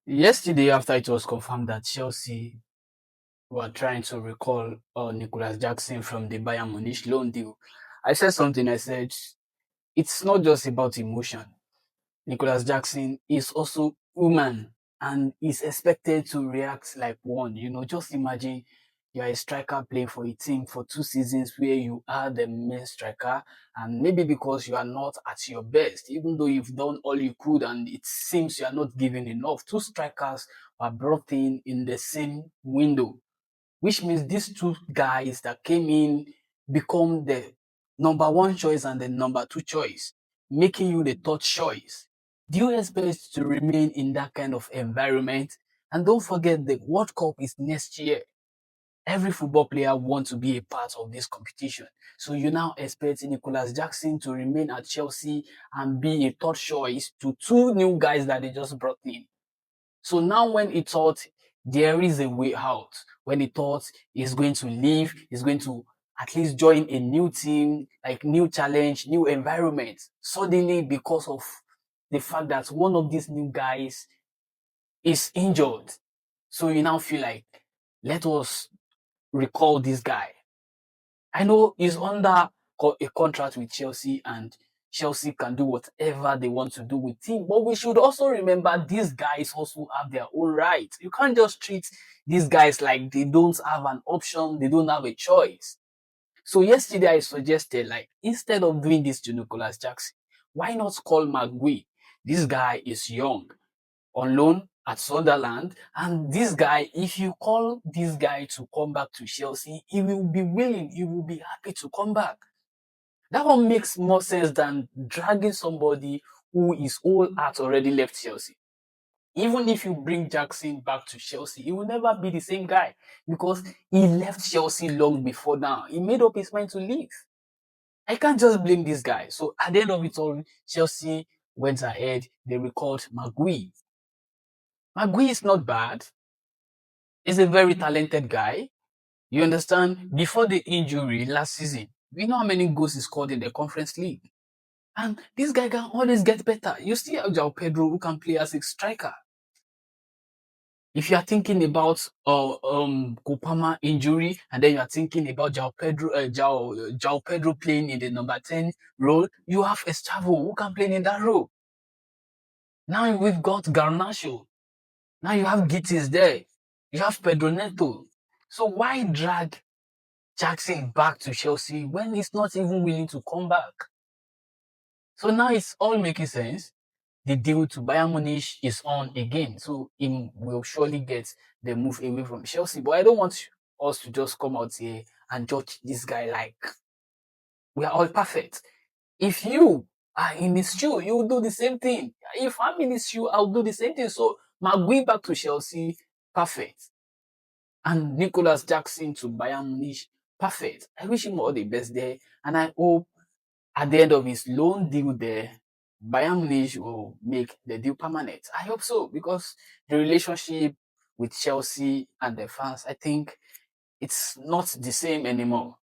Yesterday, after it was confirmed that Chelsea were trying to recall Nicolas Jackson from the Bayern Munich loan deal, I said something. I said, it's not just about emotion. Nicolas Jackson is also human and is expected to react like one. Just imagine you're a striker playing for a team for 2 seasons where you are the main striker, and maybe because you are not at your best, even though you've done all you could and it seems you are not giving enough. Two strikers were brought in the same window, which means these two guys that came in become the number one choice and the number two choice, making you the third choice. Do you expect to remain in that kind of environment? And don't forget, the World Cup is next year. Every football player wants to be a part of this competition. So you now expect Nicolas Jackson to remain at Chelsea and be a third choice to two new guys that they just brought in. So now when he thought there is a way out, when he thought he's going to leave, he's going to at least join a new team, like new challenge, new environment, suddenly because of the fact that one of these new guys is injured. So you now feel like, let us recall this guy. I know he's under a contract with Chelsea and Chelsea can do whatever they want to do with him. But we should also remember these guys also have their own rights. You can't just treat these guys like they don't have an option, they don't have a choice. So yesterday I suggested, like, instead of doing this to Nicolas Jackson, why not call Guiu? This guy is young, on loan at Sunderland. And this guy, if you call this guy to come back to Chelsea, he will be willing, he will be happy to come back. That one makes more sense than dragging somebody who is all at already left Chelsea. Even if you bring Jackson back to Chelsea, he will never be the same guy because he left Chelsea long before now. He made up his mind to leave. I can't just blame this guy. So at the end of it all, Chelsea went ahead. They recalled Guiu. Guiu is not bad. He's a very talented guy. You understand? Before the injury last season, we know how many goals he scored in the Conference League. And this guy can always get better. You see João Pedro who can play as a striker. If you are thinking about Kopama injury and then you are thinking about João Pedro playing in the number 10 role, you have Estavo who can play in that role. Now we've got Garnacho. Now you have Gittins there. You have Pedro Neto. So why drag Jackson back to Chelsea when he's not even willing to come back? So now it's all making sense. The deal to Bayern Munich is on again. So he will surely get the move away from Chelsea. But I don't want us to just come out here and judge this guy like we are all perfect. If you are in his shoe, you will do the same thing. If I'm in his shoe, I'll do the same thing. So going back to Chelsea, perfect. And Nicolas Jackson to Bayern Munich, perfect. I wish him all the best there. And I hope at the end of his loan deal there, Bayern Munich will make the deal permanent. I hope so, because the relationship with Chelsea and the fans, I think it's not the same anymore.